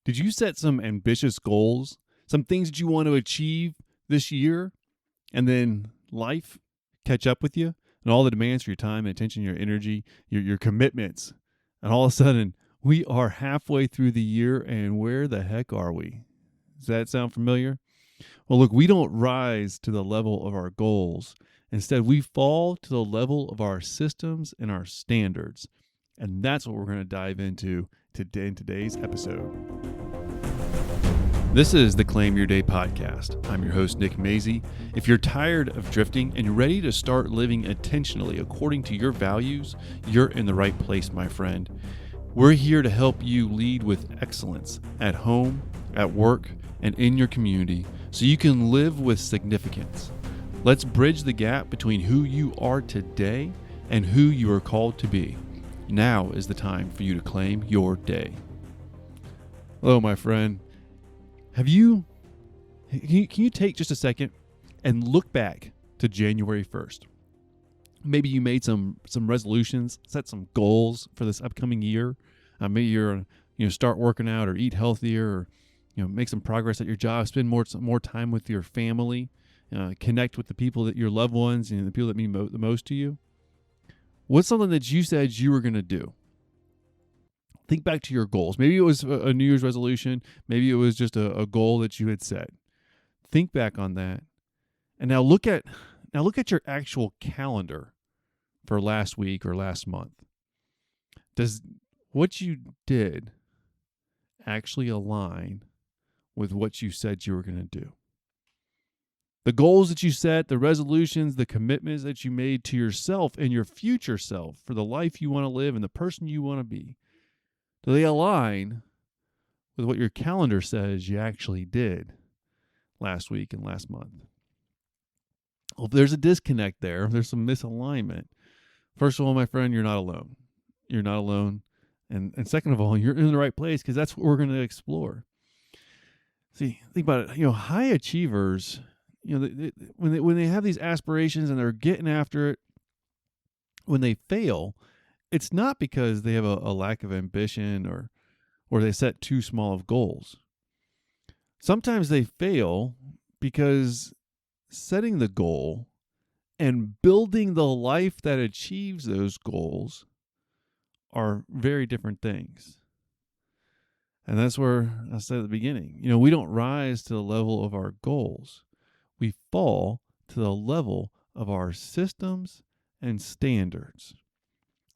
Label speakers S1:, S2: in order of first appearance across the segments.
S1: Did you set some ambitious goals, some things that you want to achieve this year, and then life catch up with you and all the demands for your time and attention, your energy, your commitments, and all of a sudden we are halfway through the year, and where the heck are we? Does that sound familiar? Well, look, we don't rise to the level of our goals. Instead, we fall to the level of our systems and our standards. And that's what we're going to dive into today in today's episode. This is the Claim Your Day podcast. I'm your host, Nick Maisie. If you're tired of drifting and you're ready to start living intentionally according to your values, you're in the right place, my friend. We're here to help you lead with excellence at home, at work, and in your community so you can live with significance. Let's bridge the gap between who you are today and who you are called to be. Now is the time for you to claim your day. Hello, my friend. Can you take just a second and look back to January 1st? Maybe you made some resolutions, set some goals for this upcoming year. Maybe you're start working out or eat healthier, or make some progress at your job, spend more time with your family, connect with the people that your loved ones and the people that mean the most to you. What's something that you said you were going to do? Think back to your goals. Maybe it was a New Year's resolution. Maybe it was just a goal that you had set. Think back on that. And now look at your actual calendar for last week or last month. Does what you did actually align with what you said you were going to do? The goals that you set, the resolutions, the commitments that you made to yourself and your future self for the life you want to live and the person you want to be, do they align with what your calendar says you actually did last week and last month? Well, if there's a disconnect there, if there's some misalignment, first of all, my friend, you're not alone. You're not alone. And second of all, you're in the right place, because that's what we're going to explore. See, think about it. High achievers, when they have these aspirations and they're getting after it, when they fail, it's not because they have a lack of ambition or they set too small of goals. Sometimes they fail because setting the goal and building the life that achieves those goals are very different things. And that's where I said at the beginning, we don't rise to the level of our goals. We fall to the level of our systems and standards.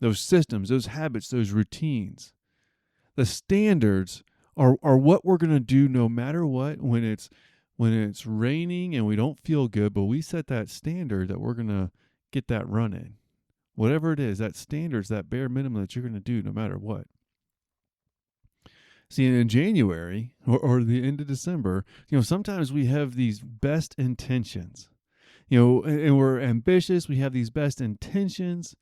S1: Those systems, those habits, those routines. The standards are what we're going to do no matter what when it's raining and we don't feel good, but we set that standard that we're going to get that run in. Whatever it is, that standard's that bare minimum that you're going to do no matter what. See, in January or the end of December, sometimes we have these best intentions, and we're ambitious. We have these best intentions.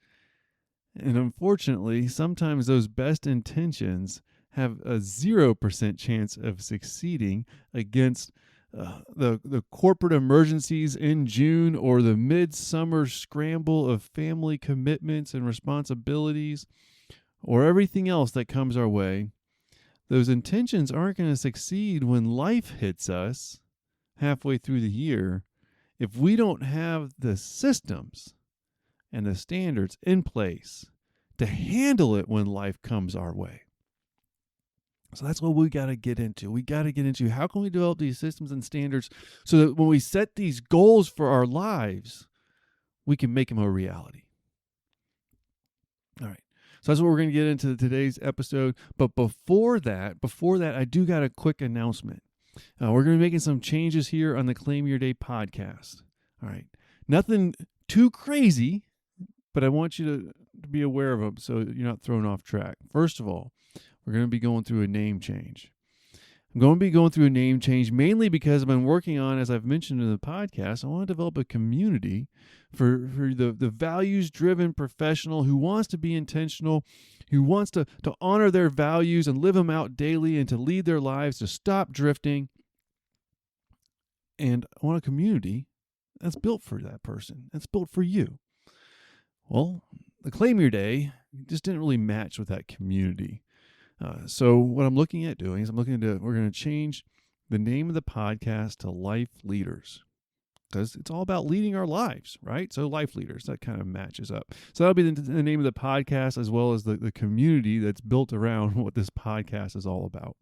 S1: And unfortunately, sometimes those best intentions have a 0% chance of succeeding against the corporate emergencies in June, or the midsummer scramble of family commitments and responsibilities, or everything else that comes our way. Those intentions aren't going to succeed when life hits us halfway through the year if we don't have the systems and the standards in place to handle it when life comes our way. So that's what we got to get into. We got to get into how can we develop these systems and standards so that when we set these goals for our lives, we can make them a reality. All right. So that's what we're going to get into today's episode. But before that, I do got a quick announcement. We're going to be making some changes here on the Claim Your Day podcast. All right. Nothing too crazy, but I want you to be aware of them so you're not thrown off track. First of all, we're going to be going through a name change. I'm going to be going through a name change mainly because I've been working on, as I've mentioned in the podcast, I want to develop a community for the values-driven professional who wants to be intentional, who wants to honor their values and live them out daily and to lead their lives, to stop drifting. And I want a community that's built for that person. That's built for you. Well, the Claim Your Day just didn't really match with that community. So what I'm looking at doing is we're going to change the name of the podcast to Life Leaders, because it's all about leading our lives, right? So Life Leaders, that kind of matches up. So that'll be the name of the podcast, as well as the community that's built around what this podcast is all about.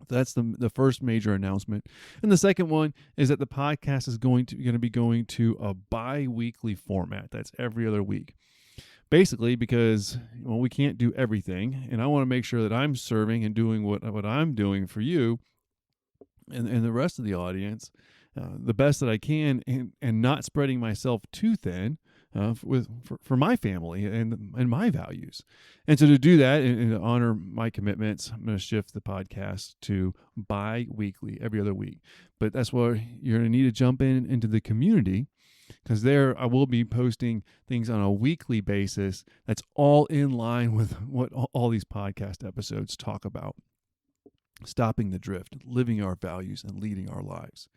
S1: That's the first major announcement. And the second one is that the podcast is going to be going to a bi-weekly format. That's every other week. Basically, because we can't do everything, and I want to make sure that I'm serving and doing what I'm doing for you and the rest of the audience the best that I can, and not spreading myself too thin for my family and my values. And so to do that and to honor my commitments, I'm going to shift the podcast to bi-weekly, every other week. But that's where you're going to need to jump into the community, because there I will be posting things on a weekly basis that's all in line with what all these podcast episodes talk about. Stopping the drift, living our values, and leading our lives.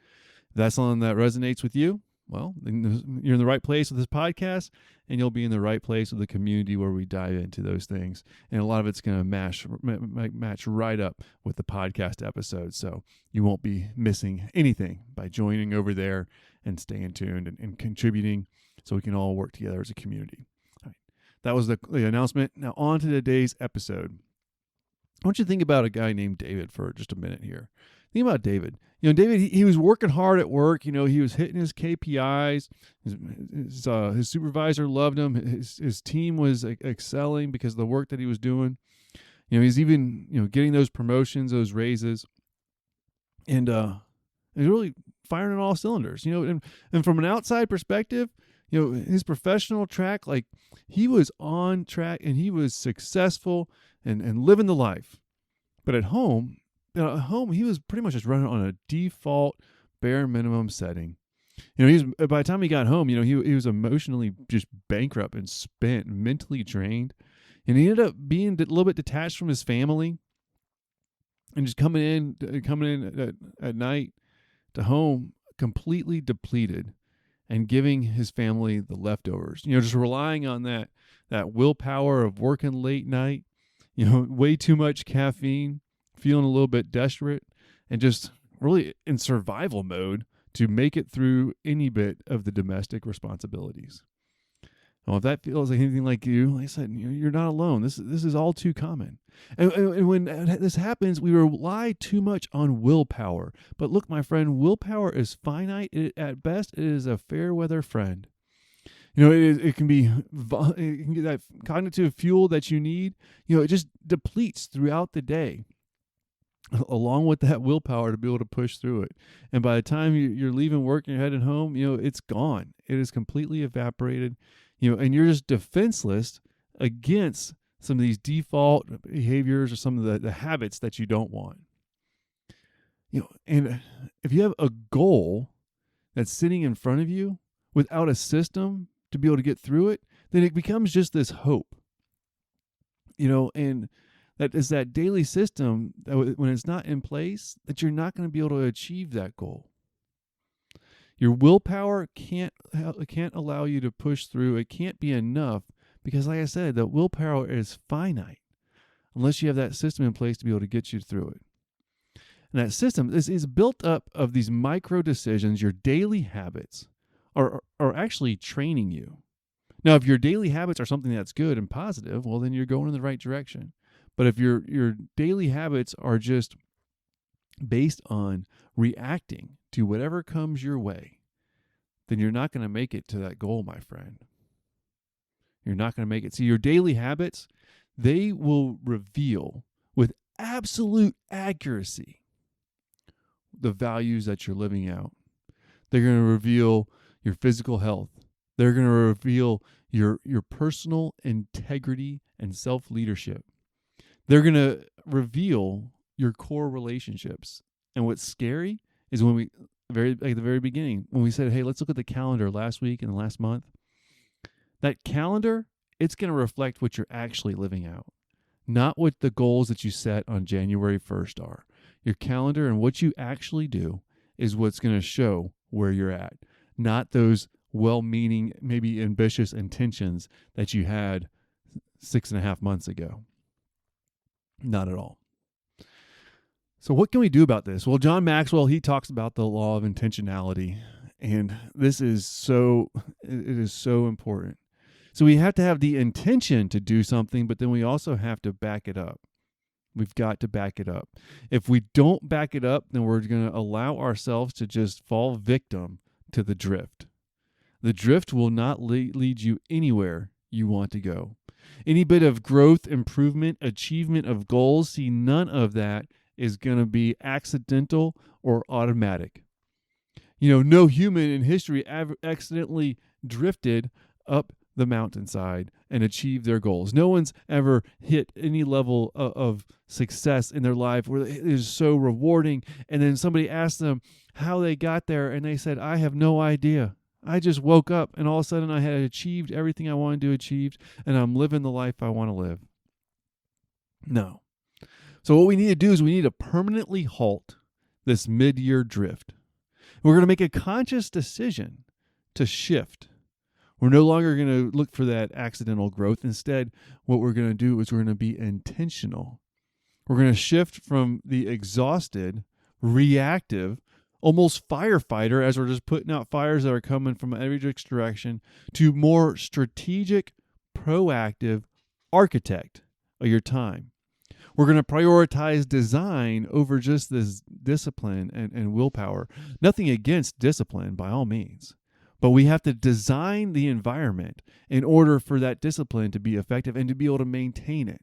S1: If that's something that resonates with you, well, you're in the right place with this podcast, and you'll be in the right place with the community where we dive into those things. And a lot of it's going to match right up with the podcast episodes. So you won't be missing anything by joining over there and staying tuned and contributing, so we can all work together as a community. All right. That was the announcement. Now on to today's episode. I want you to think about a guy named David for just a minute here. Think about David. David, he was working hard at work. He was hitting his KPIs. His supervisor loved him. His team was excelling because of the work that he was doing. He's even, getting those promotions, those raises. And he's really firing on all cylinders. And from an outside perspective, his professional track, like, he was on track and he was successful and living the life. But at home, he was pretty much just running on a default bare minimum setting. By the time he got home, he was emotionally just bankrupt and spent, mentally drained. And he ended up being a little bit detached from his family and just coming in at night to home completely depleted and giving his family the leftovers. Just relying on that willpower of working late night, way too much caffeine, feeling a little bit desperate, and just really in survival mode to make it through any bit of the domestic responsibilities. Well, if that feels like anything like you, like I said, you're not alone. This is all too common. And when this happens, we rely too much on willpower. But look, my friend, willpower is finite. At best, it is a fair weather friend. It can get that cognitive fuel that you need. It just depletes throughout the day, along with that willpower to be able to push through it. And by the time you're leaving work and you're heading home, it's gone. It is completely evaporated. And you're just defenseless against some of these default behaviors or some of the habits that you don't want. And if you have a goal that's sitting in front of you without a system to be able to get through it, then it becomes just this hope. And that is that daily system that when it's not in place, that you're not going to be able to achieve that goal. Your willpower can't allow you to push through. It can't be enough because, like I said, the willpower is finite unless you have that system in place to be able to get you through it. And that system is built up of these micro decisions. Your daily habits are actually training you. Now, if your daily habits are something that's good and positive, well, then you're going in the right direction. But if your daily habits are just based on reacting to whatever comes your way, then you're not going to make it to that goal, my friend. You're not going to make it. See, your daily habits, they will reveal with absolute accuracy the values that you're living out. They're going to reveal your physical health. They're going to reveal your personal integrity and self-leadership. They're going to reveal your core relationships. And what's scary is when at the very beginning, when we said, hey, let's look at the calendar last week and the last month. That calendar, it's going to reflect what you're actually living out, not what the goals that you set on January 1st are. Your calendar and what you actually do is what's going to show where you're at, not those well-meaning, maybe ambitious intentions that you had 6.5 months ago. Not at all. So what can we do about this? Well, John Maxwell, he talks about the law of intentionality, and this is it is so important. So we have to have the intention to do something, but then we also have to back it up. We've got to back it up. If we don't back it up, then we're going to allow ourselves to just fall victim to the drift. The drift will not lead you anywhere you want to go. Any bit of growth, improvement, achievement of goals, see, none of that is going to be accidental or automatic. No human in history accidentally drifted up the mountainside and achieved their goals. No one's ever hit any level of success in their life where it is so rewarding, and then somebody asked them how they got there, and they said, I have no idea. I just woke up, and all of a sudden I had achieved everything I wanted to achieve, and I'm living the life I want to live. No. So what we need to do is we need to permanently halt this mid-year drift. We're going to make a conscious decision to shift. We're no longer going to look for that accidental growth. Instead, what we're going to do is we're going to be intentional. We're going to shift from the exhausted, reactive, almost firefighter, as we're just putting out fires that are coming from every direction, to more strategic, proactive architect of your time. We're going to prioritize design over just this discipline and willpower. Nothing against discipline, by all means. But we have to design the environment in order for that discipline to be effective and to be able to maintain it.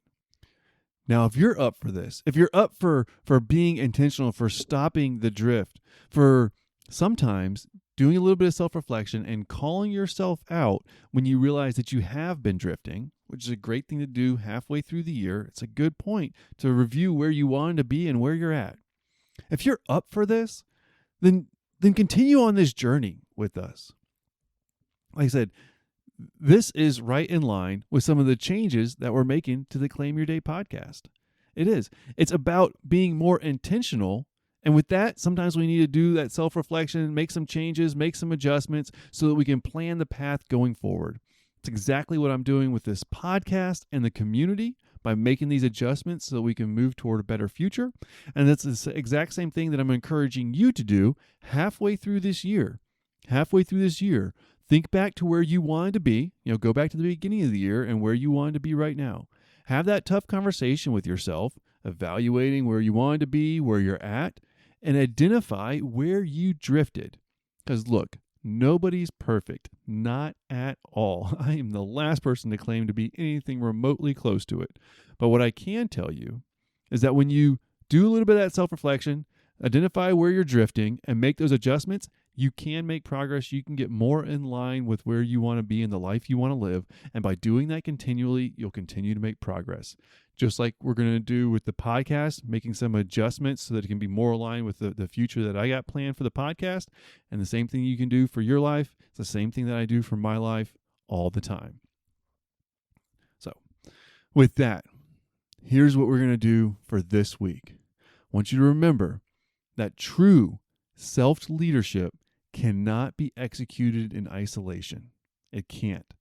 S1: Now, if you're up for this, if you're up for being intentional, for stopping the drift, for sometimes doing a little bit of self-reflection and calling yourself out when you realize that you have been drifting, which is a great thing to do halfway through the year. It's a good point to review where you wanted to be and where you're at. If you're up for this, then continue on this journey with us. Like I said, this is right in line with some of the changes that we're making to the Claim Your Day podcast. It is. It's about being more intentional. And with that, sometimes we need to do that self-reflection, make some changes, make some adjustments so that we can plan the path going forward. It's exactly what I'm doing with this podcast and the community by making these adjustments so that we can move toward a better future. And that's the exact same thing that I'm encouraging you to do halfway through this year. Think back to where you wanted to be. Go back to the beginning of the year and where you wanted to be right now. Have that tough conversation with yourself, evaluating where you wanted to be, where you're at, and identify where you drifted. Because look, nobody's perfect. Not at all. I am the last person to claim to be anything remotely close to it. But what I can tell you is that when you do a little bit of that self-reflection, identify where you're drifting, and make those adjustments, you can make progress. You can get more in line with where you want to be in the life you want to live. And by doing that continually, you'll continue to make progress. Just like we're going to do with the podcast, making some adjustments so that it can be more aligned with the future that I got planned for the podcast. And the same thing you can do for your life. It's the same thing that I do for my life all the time. So with that, here's what we're going to do for this week. I want you to remember that true self-leadership cannot be executed in isolation. It can't.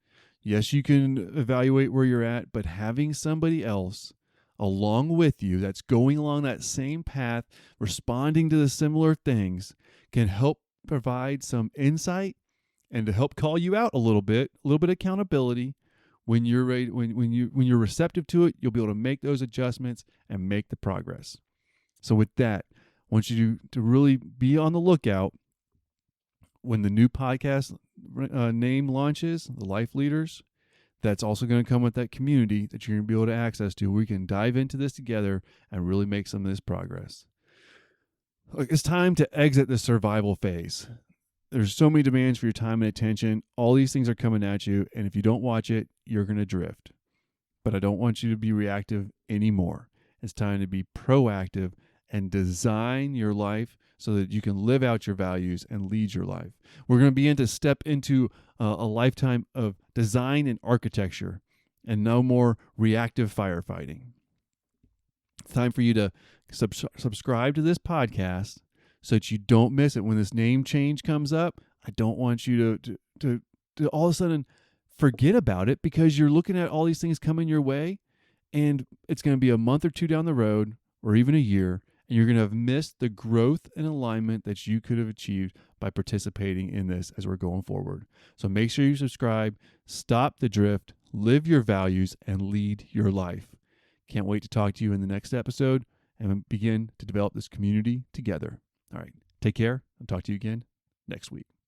S1: Yes, you can evaluate where you're at, but having somebody else along with you that's going along that same path, responding to the similar things, can help provide some insight and to help call you out a little bit accountability. When you're ready, when you're receptive to it, you'll be able to make those adjustments and make the progress. So with that, I want you to really be on the lookout when the new podcast name launches, The Life Leaders. That's also going to come with that community that you're going to be able to access to. We can dive into this together and really make some of this progress. It's time to exit the survival phase. There's so many demands for your time and attention. All these things are coming at you, and if you don't watch it, you're going to drift. But I don't want you to be reactive anymore. It's time to be proactive and design your life so that you can live out your values and lead your life. We're going to begin to step into a lifetime of design and architecture and no more reactive firefighting. It's time for you to subscribe to this podcast so that you don't miss it. When this name change comes up, I don't want you to all of a sudden forget about it because you're looking at all these things coming your way And it's going to be a month or two down the road, or even a year, and you're going to have missed the growth and alignment that you could have achieved by participating in this as we're going forward. So make sure you subscribe, stop the drift, live your values, and lead your life. Can't wait to talk to you in the next episode and begin to develop this community together. All right, take care. I'll talk to you again next week.